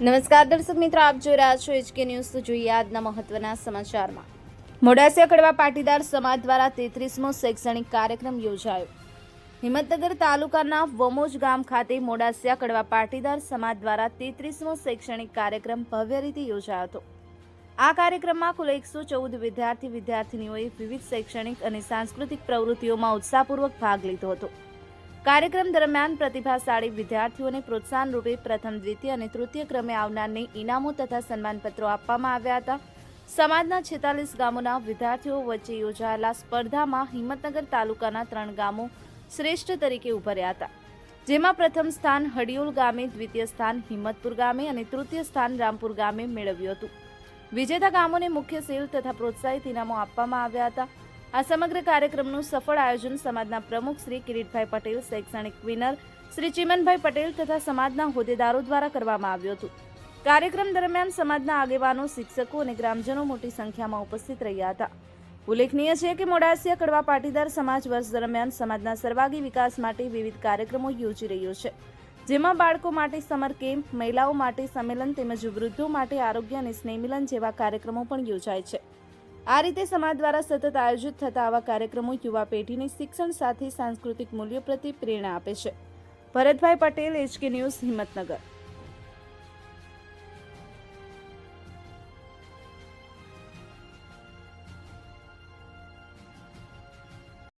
નમસ્કાર દર્શક મિત્રો, આપ જોઈ રહ્યા છો HK ન્યૂઝ। તો જોઈએ આજના મહત્વના સમાચારમાં। મોડાસિયા કડવા પાટીદાર સમાજ દ્વારા 33મો શૈક્ષણિક કાર્યક્રમ યોજાયો। હિંમતનગર તાલુકાના વમોજ ગામ ખાતે મોડાસિયા કડવા પાટીદાર સમાજ દ્વારા 33મો શૈક્ષણિક કાર્યક્રમ ભવ્ય રીતે યોજાયો હતો। આ કાર્યક્રમમાં કુલ 114 વિદ્યાર્થીઓએ વિવિધ શૈક્ષણિક અને સાંસ્કૃતિક પ્રવૃત્તિઓમાં ઉત્સાહપૂર્વક ભાગ લીધો હતો। કાર્યક્રમ દરમિયાન પ્રતિભાશાળી વિદ્યાર્થીઓને પ્રોત્સાહન રૂપે પ્રથમ, દ્વિતીય અને તૃતીય ક્રમે આવનારને ઇનામો તથા સન્માનપત્રો આપવામાં આવ્યા હતા। સમાજના 46 ગામોના વિદ્યાર્થીઓ વચ્ચે યોજાયેલા સ્પર્ધામાં હિંમતનગર તાલુકાના 3 ગામો શ્રેષ્ઠ તરીકે ઉભર્યા હતા, જેમાં પ્રથમ સ્થાન હડિયોલ ગામે, દ્વિતીય સ્થાન હિંમતપુર ગામે અને તૃતીય સ્થાન રામપુર ગામે મેળવ્યું હતું। વિજેતા ગામોને મુખ્ય સેલ તથા પ્રોત્સાહિત ઇનામો આપવામાં આવ્યા હતા। આ સમગ્ર કાર્યક્રમનું સફળ આયોજન સમાજના પ્રમુખ શ્રી કિરીટભાઈ પટેલ, શૈક્ષણિક વિનર શ્રી ચિમનભાઈ પટેલ તથા સમાજના હોદ્દેદારો દ્વારા કરવામાં આવ્યું હતું। કાર્યક્રમ દરમિયાન સમાજના આગેવાનો, શિક્ષકો અને ગ્રામજનો મોટી સંખ્યામાં ઉપસ્થિત રહ્યા હતા। ઉલ્લેખનીય છે કે મોડાસિયા કડવા પાટીદાર સમાજ વર્ષ દરમિયાન સમાજના સર્વાંગી વિકાસ માટે વિવિધ કાર્યક્રમો યોજી રહ્યો છે, જેમાં બાળકો માટે સમર કેમ્પ, મહિલાઓ માટે સંમેલન તેમજ વૃદ્ધો માટે આરોગ્ય અને સ્નેહમિલન જેવા કાર્યક્રમો પણ યોજાય છે। આ રીતે સમાજ દ્વારા સતત આયોજિત થતા આવા કાર્યક્રમો યુવા પેઢીને શિક્ષણ સાથે સાંસ્કૃતિક મૂલ્યો પ્રત્યે પ્રેરણા આપે છે। Bharatbhai Patel, HK news, Himmatnagar.